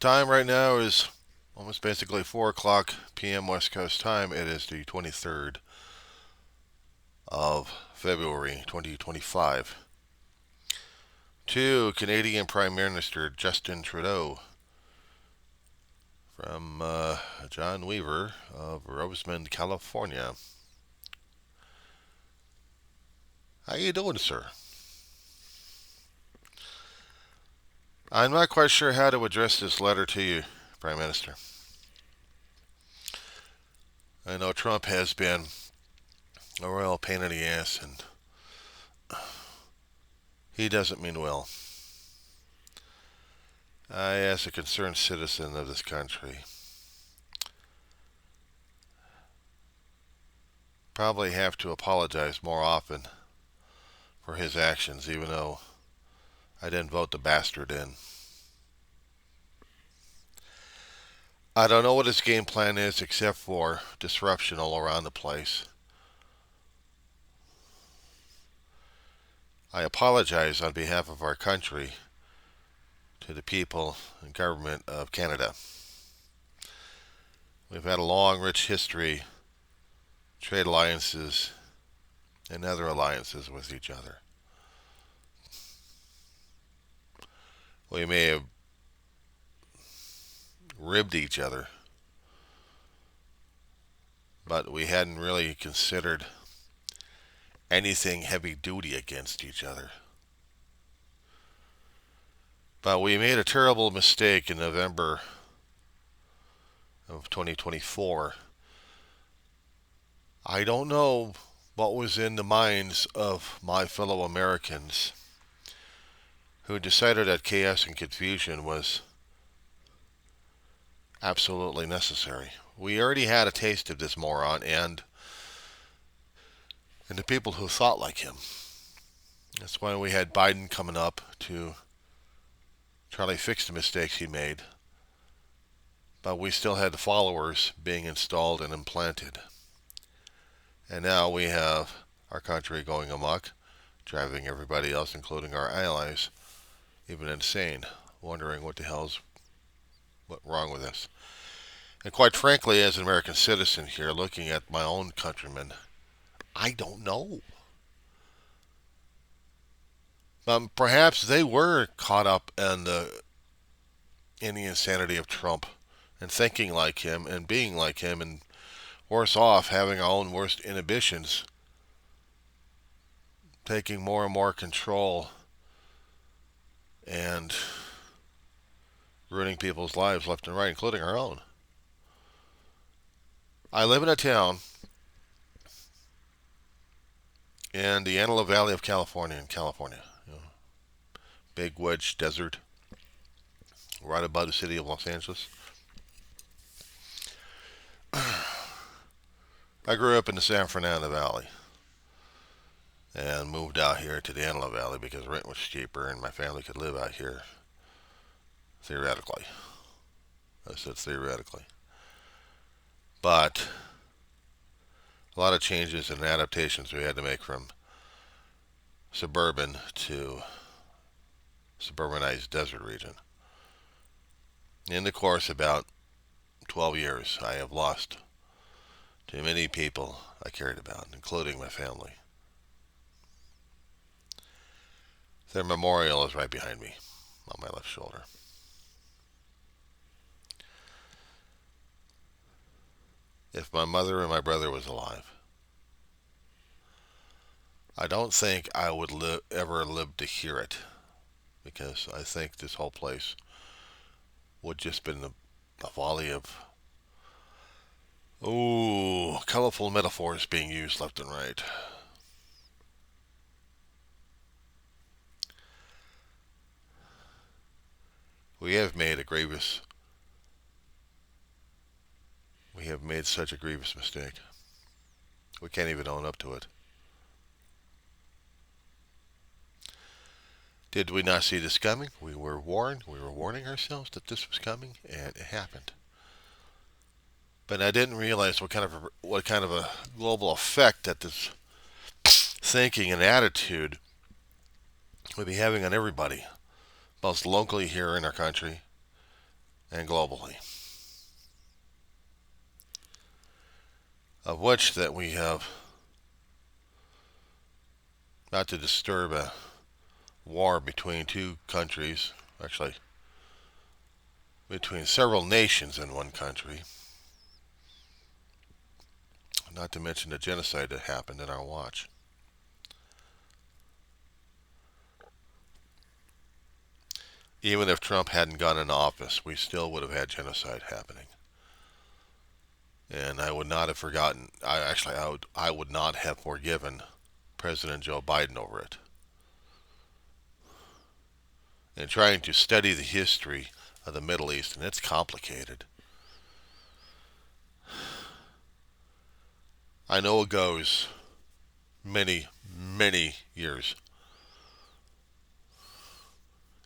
Time right now is almost basically 4 o'clock p.m. West Coast time. It is the 23rd of February 2025. To Canadian Prime Minister Justin Trudeau from John Weaver of Rosemond, California. How you doing, sir? I'm not quite sure how to address this letter to you, Prime Minister. I know Trump has been a royal pain in the ass, and he doesn't mean well. I, as a concerned citizen of this country, probably have to apologize more often for his actions, even though I didn't vote the bastard in. I don't know what his game plan is except for disruption all around the place. I apologize on behalf of our country to the people and government of Canada. We've had a long, rich history, trade alliances, and other alliances with each other. We may have ribbed each other, but we hadn't really considered anything heavy duty against each other. But we made a terrible mistake in November of 2024. I don't know what was in the minds of my fellow Americans who decided that chaos and confusion was absolutely necessary. We already had a taste of this moron and the people who thought like him. That's why we had Biden coming up to try to fix the mistakes he made. But we still had the followers being installed and implanted. And now we have our country going amok, driving everybody else, including our allies, even insane, wondering what the hell's wrong with us. And quite frankly, as an American citizen here, looking at my own countrymen, I don't know. Perhaps they were caught up in the insanity of Trump and thinking like him and being like him, and worse off, having our own worst inhibitions, taking more and more control and ruining people's lives left and right, including our own. I live in a town in the Antelope Valley of California, in California. Big wedge desert, right above the city of Los Angeles. I grew up in the San Fernando Valley and moved out here to the Antelope Valley because rent was cheaper and my family could live out here, theoretically. I said theoretically. But a lot of changes and adaptations we had to make from suburban to suburbanized desert region. In the course of about 12 years, I have lost too many people I cared about, including my family. Their memorial is right behind me on my left shoulder. If my mother and my brother was alive, I don't think I would ever live to hear it, because I think this whole place would just been a volley of colorful metaphors being used left and right. We have made a grievous we have made such a grievous mistake. We can't even own up to it. Did we not see this coming? We were warned. We were warning ourselves that this was coming, and it happened. But I didn't realize what kind of a global effect that this thinking and attitude would be having on everybody, both locally here in our country and globally, of which that we have, not to disturb a war between two countries, actually between several nations in one country, not to mention the genocide that happened in our watch. Even if Trump hadn't gone into office, we still would have had genocide happening. And I would not have forgotten, I would not have forgiven President Joe Biden over it. And trying to study the history of the Middle East, and it's complicated. I know it goes many, many years,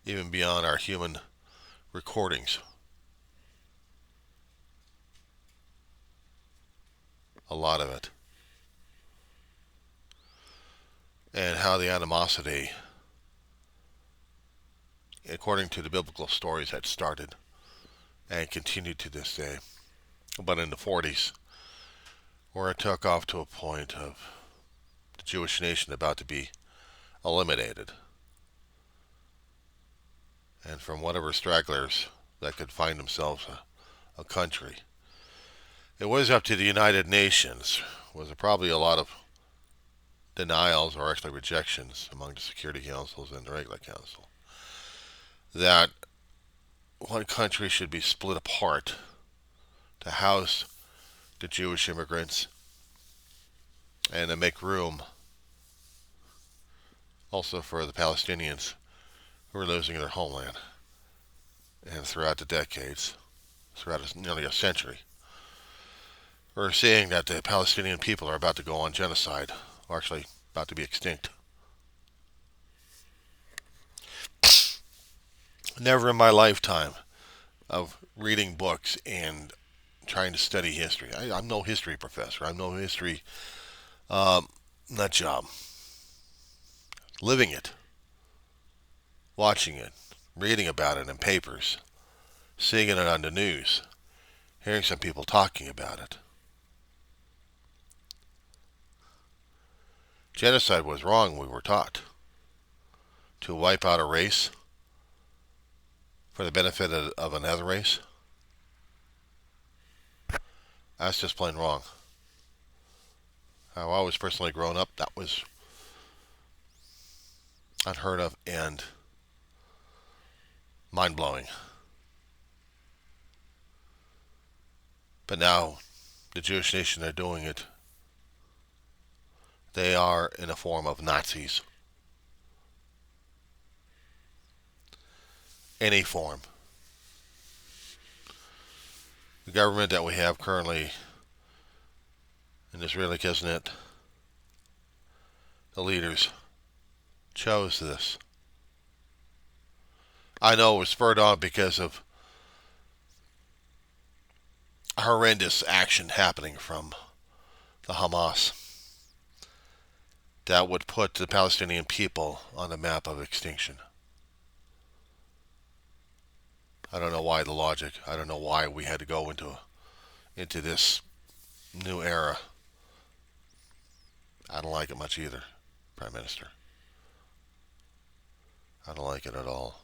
even beyond our human recordings. A lot of it. And how the animosity, according to the biblical stories, had started and continued to this day. But in the 40s, where it took off to a point of the Jewish nation about to be eliminated. And from whatever stragglers that could find themselves a country. It was up to the United Nations. Was probably a lot of denials or actually rejections among the Security Councils and the regular council. That one country should be split apart to house the Jewish immigrants and to make room also for the Palestinians who are losing their homeland. And throughout the decades, throughout nearly a century, we're seeing that the Palestinian people are about to go on genocide, or actually about to be extinct. Never in my lifetime of reading books and trying to study history. I'm no history professor. I'm no history nut job. Living it, watching it, reading about it in papers, seeing it on the news, hearing some people talking about it. Genocide was wrong, we were taught. To wipe out a race for the benefit of another race, that's just plain wrong. How I was personally grown up, that was unheard of and mind-blowing. But now, the Jewish nation are doing it. They are in a form of Nazis. Any form. The government that we have currently in Israeli Knesset, the leaders chose this. I know it was spurred on because of horrendous action happening from the Hamas that would put the Palestinian people on the map of extinction. I don't know why the logic. I don't know why we had to go into this new era. I don't like it much either, Prime Minister. I don't like it at all.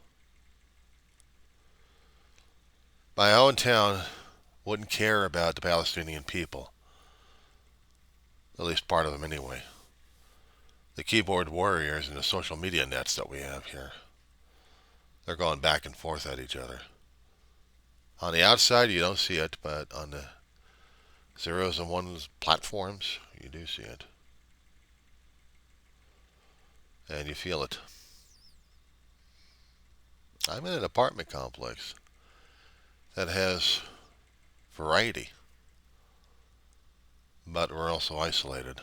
My own town wouldn't care about the Palestinian people. At least part of them anyway. The keyboard warriors and the social media nets that we have here. They're going back and forth at each other. On the outside, you don't see it, but on the zeros and ones platforms, you do see it. And you feel it. I'm in an apartment complex that has variety, but we're also isolated.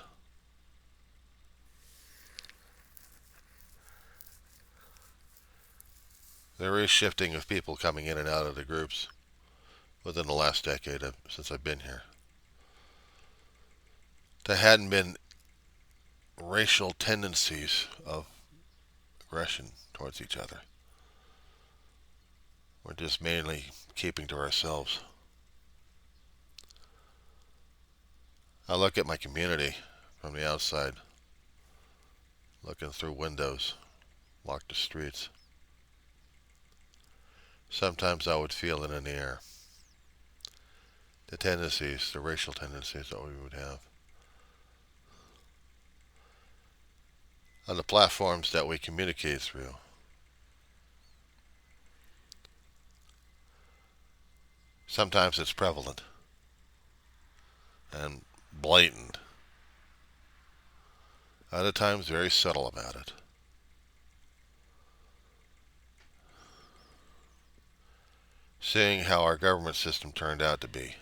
There is shifting of people coming in and out of the groups within the last decade since I've been here. There hadn't been racial tendencies of aggression towards each other. We're just mainly keeping to ourselves. I look at my community from the outside, looking through windows, walk the streets. Sometimes I would feel it in the air. The tendencies, the racial tendencies that we would have. On the platforms that we communicate through. Sometimes it's prevalent and blatant. Other times very subtle about it. Seeing how our government system turned out to be.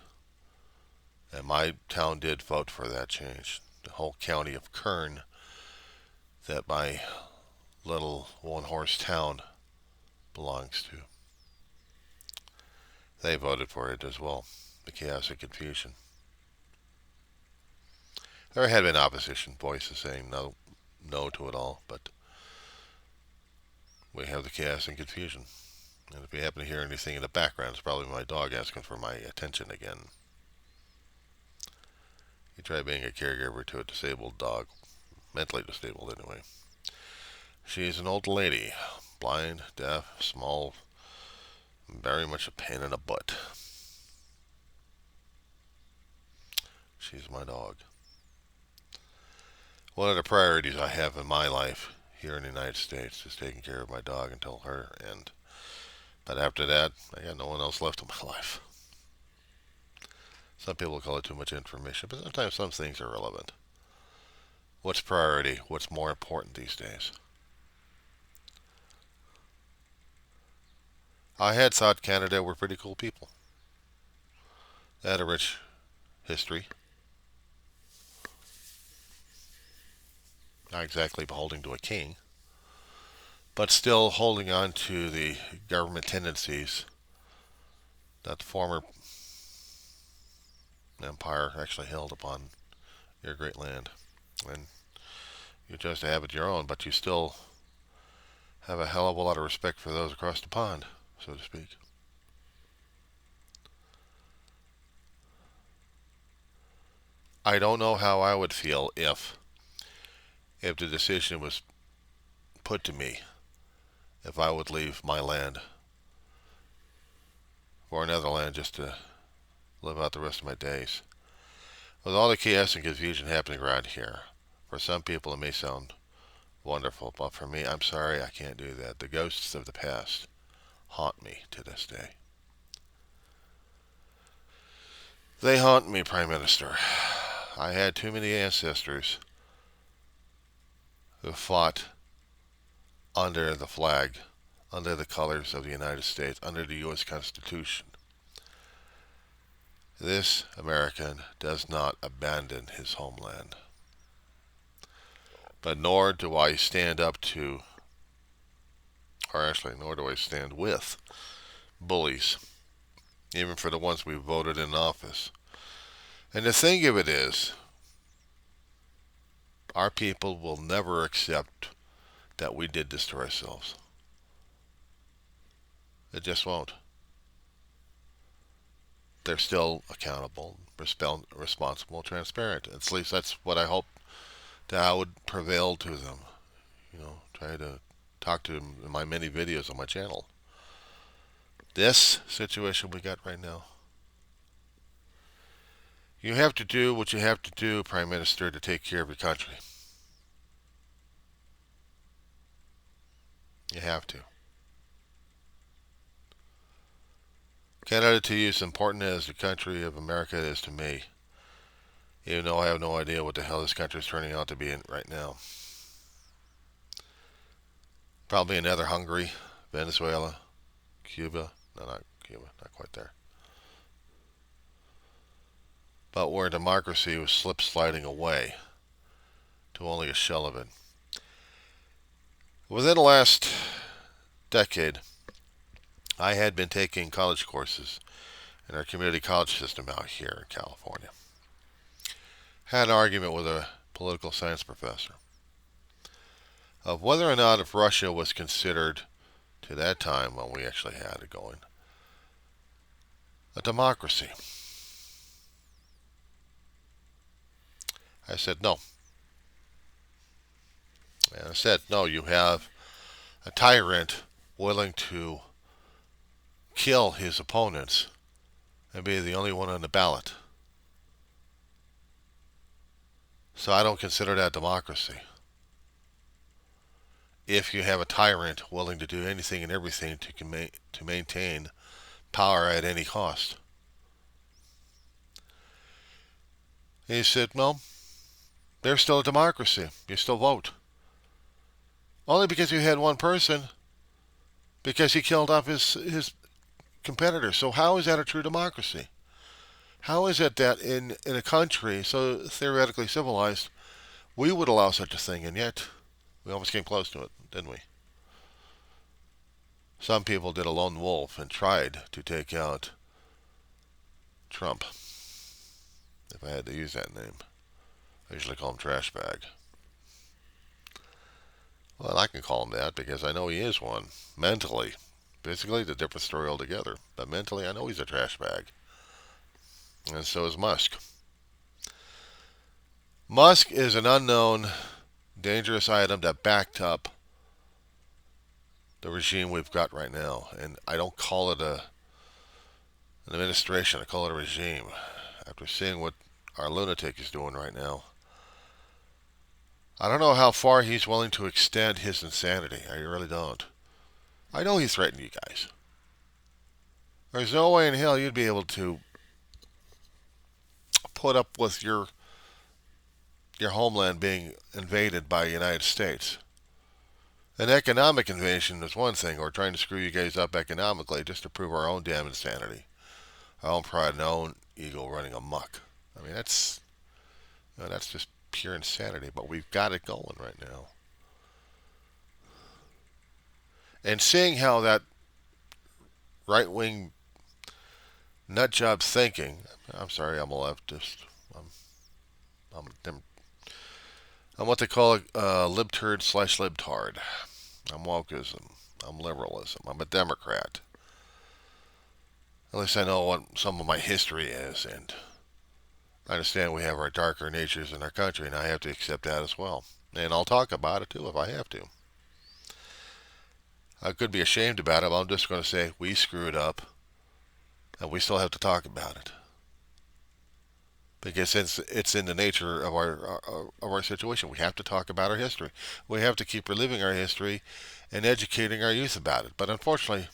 And my town did vote for that change. The whole county of Kern, that my little one-horse town belongs to. They voted for it as well. The chaos and confusion. There had been opposition voices saying no to it all, but we have the chaos and confusion. And if you happen to hear anything in the background, it's probably my dog asking for my attention again. You try being a caregiver to a disabled dog, mentally disabled anyway. She's an old lady, blind, deaf, small, very much a pain in the butt. She's my dog. One of the priorities I have in my life here in the United States is taking care of my dog until her end. But after that, I got no one else left in my life. Some people call it too much information, but sometimes some things are relevant. What's priority? What's more important these days? I had thought Canada were pretty cool people. They had a rich history. Not exactly beholding to a king, but still holding on to the government tendencies that the former empire actually held upon your great land. And you chose to have it your own, but you still have a hell of a lot of respect for those across the pond, so to speak. I don't know how I would feel if the decision was put to me if I would leave my land for another land just to live out the rest of my days. With all the chaos and confusion happening around here, for some people it may sound wonderful, but for me, I'm sorry, I can't do that. The ghosts of the past haunt me to this day. They haunt me, Prime Minister. I had too many ancestors who fought under the flag, under the colors of the United States, under the U.S. Constitution. This American does not abandon his homeland. But nor do I stand up to, or actually, nor do I stand with bullies, even for the ones we voted in office. And the thing of it is, our people will never accept that we did this to ourselves. It just won't. They're still accountable, responsible, transparent. At least that's what I hope that I would prevail to them. Try to talk to them in my many videos on my channel. This situation we got right now. You have to do what you have to do, Prime Minister, to take care of your country. You have to. Canada to you is important as the country of America is to me. Even though I have no idea what the hell this country is turning out to be in right now. Probably another Hungary, Venezuela, Cuba. No, not Cuba, not quite there. But where democracy was slip sliding away to only a shell of it. Within the last decade, I had been taking college courses in our community college system out here in California. Had an argument with a political science professor of whether or not if Russia was considered, to that time when we actually had it going, a democracy? I said no. And I said no, you have a tyrant willing to kill his opponents and be the only one on the ballot. So I don't consider that democracy. If you have a tyrant willing to do anything and everything to maintain power at any cost. And he said, no, there's still a democracy. You still vote. Only because you had one person, because he killed off his competitor. So how is that a true democracy? How is it that in a country so theoretically civilized, we would allow such a thing, and yet we almost came close to it, didn't we? Some people did a lone wolf and tried to take out Trump, if I had to use that name. I usually call him trash bag. Well, I can call him that because I know he is one. Mentally. Physically, it's a different story altogether. But mentally, I know he's a trash bag. And so is Musk. Musk is an unknown, dangerous item that backed up the regime we've got right now. And I don't call it an administration. I call it a regime. After seeing what our lunatic is doing right now, I don't know how far he's willing to extend his insanity. I really don't. I know he threatened you guys. There's no way in hell you'd be able to put up with your homeland being invaded by the United States. An economic invasion is one thing, or trying to screw you guys up economically just to prove our own damn insanity, our own pride and our own ego running amok. I mean, that's just pure insanity. But we've got it going right now, and seeing how that right-wing nutjob thinking. I'm sorry, I'm a leftist. I'm I'm what they call a libturd slash libtard. I'm wokeism. I'm liberalism. I'm a Democrat. At least I know what some of my history is, and I understand we have our darker natures in our country, and I have to accept that as well. And I'll talk about it too if I have to. I could be ashamed about it, but I'm just going to say we screwed up, and we still have to talk about it. Because it's in the nature of our situation. We have to talk about our history. We have to keep reliving our history and educating our youth about it. But unfortunately,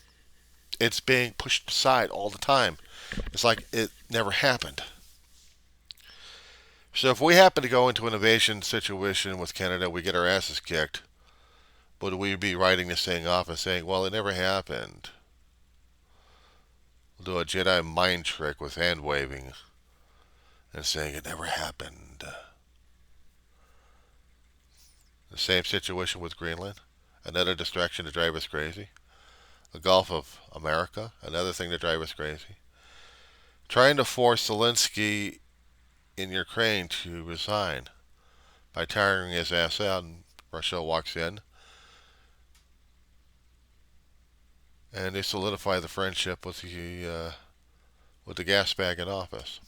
it's being pushed aside all the time. It's like it never happened. So if we happen to go into an invasion situation with Canada, we get our asses kicked, would we be writing this thing off and saying, well, it never happened? We'll do a Jedi mind trick with hand waving and saying it never happened. The same situation with Greenland. Another distraction to drive us crazy. The Gulf of America. Another thing to drive us crazy. Trying to force Zelensky in Ukraine to resign by tiring his ass out, and Russia walks in and they solidify the friendship with the gas bag in office.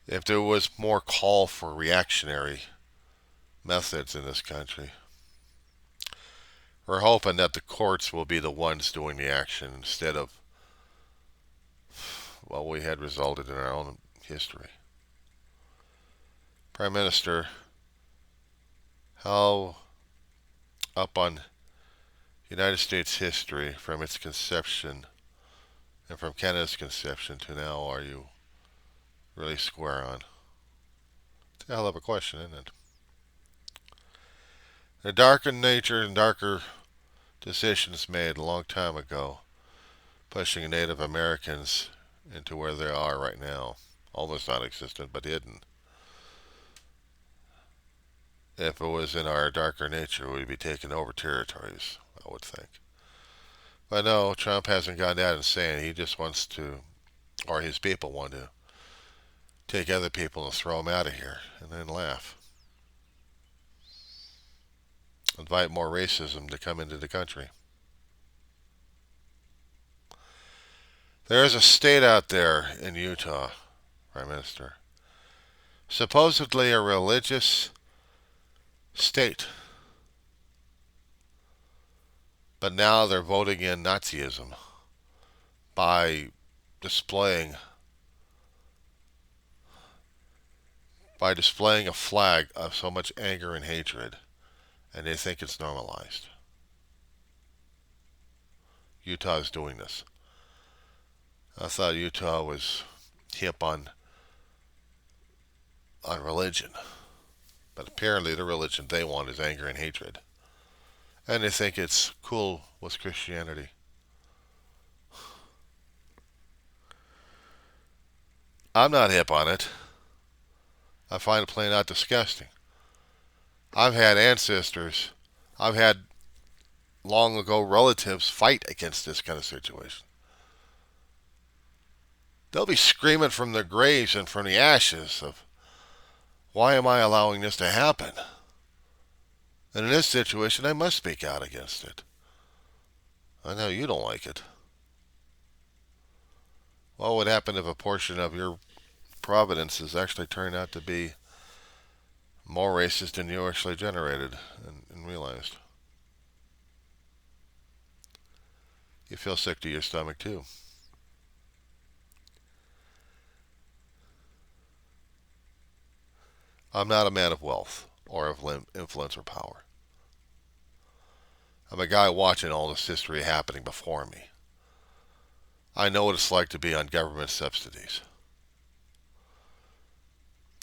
If there was more call for reactionary methods in this country, we're hoping that the courts will be the ones doing the action instead of what we had resulted in our own history. Prime Minister, how up on United States history from its conception and from Canada's conception to now are you really square on? It's a hell of a question, isn't it? The darker nature and darker decisions made a long time ago, pushing Native Americans into where they are right now. Almost non-existent, but hidden. If it was in our darker nature, we'd be taking over territories, I would think. But no, Trump hasn't gone that insane. He just wants to, or his people want to, take other people and throw them out of here and then laugh. invite more racism to come into the country. There is a state out there in Utah, Prime Minister, supposedly a religious state, but now they're voting in Nazism by displaying a flag of so much anger and hatred, and they think it's normalized. Utah is doing this. I thought Utah was hip on religion, but apparently the religion they want is anger and hatred, and they think it's cool with Christianity. I'm not hip on it. I find it plain out disgusting. I've had ancestors, I've had long ago relatives fight against this kind of situation. They'll be screaming from their graves and from the ashes of, why am I allowing this to happen? And in this situation, I must speak out against it. I know you don't like it. What would happen if a portion of your providences actually turned out to be more racist than you actually generated and realized? You feel sick to your stomach too. I'm not a man of wealth or of influence or power. I'm a guy watching all this history happening before me. I know what it's like to be on government subsidies,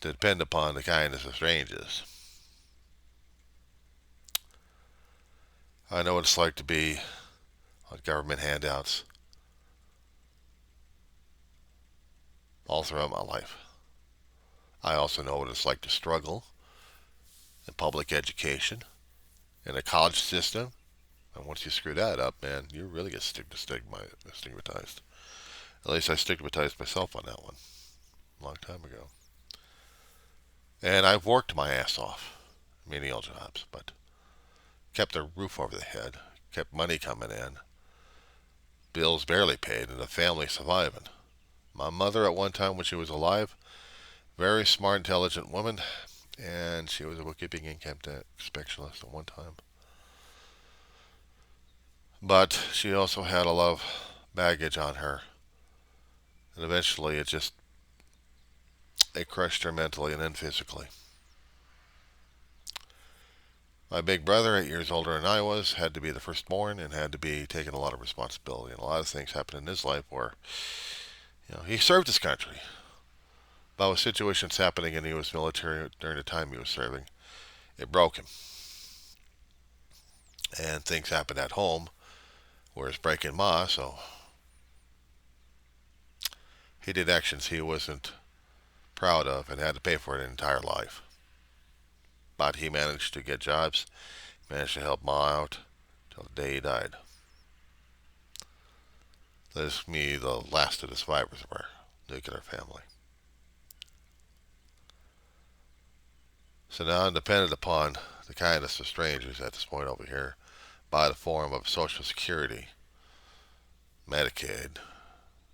to depend upon the kindness of strangers. I know what it's like to be on government handouts all throughout my life. I also know what it's like to struggle in public education, in a college system. And once you screw that up, man, you really get stigmatized. At least I stigmatized myself on that one a long time ago. And I've worked my ass off, menial jobs, but kept a roof over the head, kept money coming in, bills barely paid, and the family surviving. My mother, at one time when she was alive, very smart, intelligent woman, and she was a bookkeeping income tax specialist at one time. But she also had a lot of baggage on her, and eventually it crushed her mentally and then physically. My big brother, 8 years older than I was, had to be the firstborn and had to be taking a lot of responsibility. And a lot of things happened in his life where, he served his country. But with situations happening in the U.S. military during the time he was serving, it broke him. And things happened at home where it's breaking Ma, so he did actions he wasn't proud of and had to pay for it his entire life. But he managed to get jobs, managed to help Ma out till the day he died. This me, the last of the survivors of our nuclear family. So now I'm dependent upon the kindness of strangers at this point over here by the form of Social Security, Medicaid,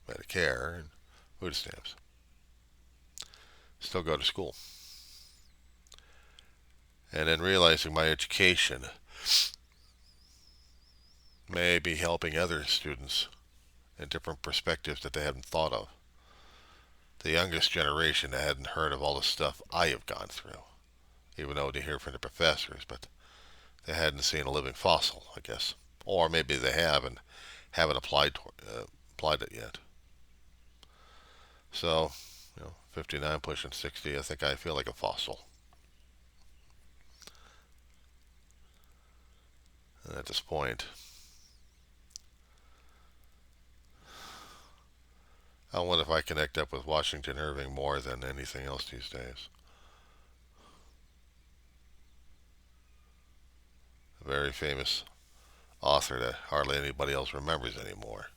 Medicare, and food stamps. Still go to school. And then realizing my education may be helping other students in different perspectives that they hadn't thought of. The youngest generation that hadn't heard of all the stuff I have gone through, even though they hear from the professors, but they hadn't seen a living fossil, I guess. Or maybe they have and haven't applied it yet. So, 59 pushing 60, I think I feel like a fossil. And at this point, I wonder if I connect up with Washington Irving more than anything else these days. A very famous author that hardly anybody else remembers anymore.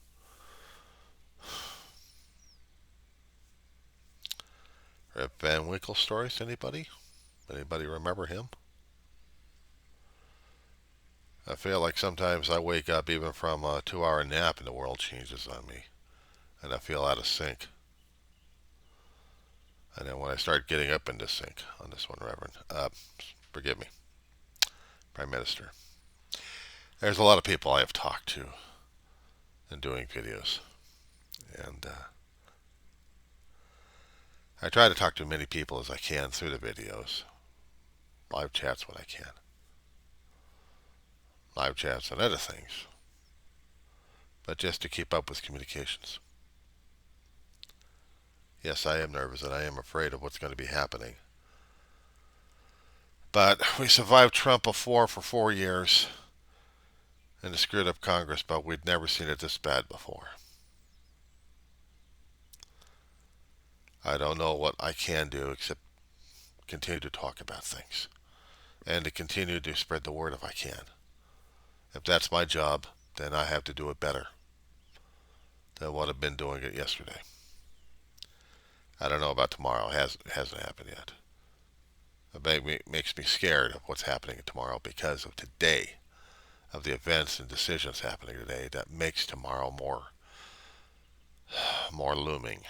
Rip Van Winkle stories, anybody? Anybody remember him? I feel like sometimes I wake up even from a 2 hour nap and the world changes on me, and I feel out of sync. And then when I start getting up into sync on this one, Reverend, forgive me, Prime Minister, there's a lot of people I have talked to and doing videos, and I try to talk to as many people as I can through the videos, live chats when I can, live chats and other things, but just to keep up with communications. Yes, I am nervous and I am afraid of what's going to be happening. But we survived Trump before for 4 years and a screwed up Congress, but we'd never seen it this bad before. I don't know what I can do except continue to talk about things and to continue to spread the word if I can. If that's my job, then I have to do it better than what I've been doing it yesterday. I don't know about tomorrow. It hasn't happened yet. It makes me scared of what's happening tomorrow because of today, of the events and decisions happening today that makes tomorrow more looming.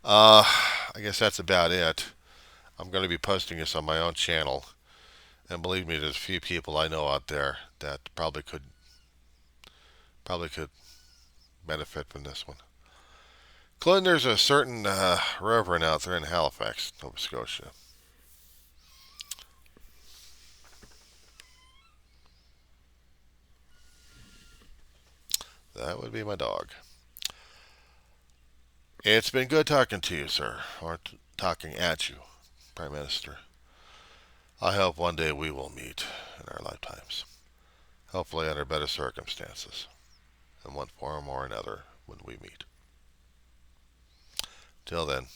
I guess that's about it. I'm going to be posting this on my own channel, and believe me, there's a few people I know out there that probably could benefit from this one. Including there's a certain reverend out there in Halifax, Nova Scotia. That would be my dog. It's been good talking to you, sir, or talking at you, Prime Minister. I hope one day we will meet in our lifetimes. Hopefully under better circumstances, in one form or another when we meet. Till then.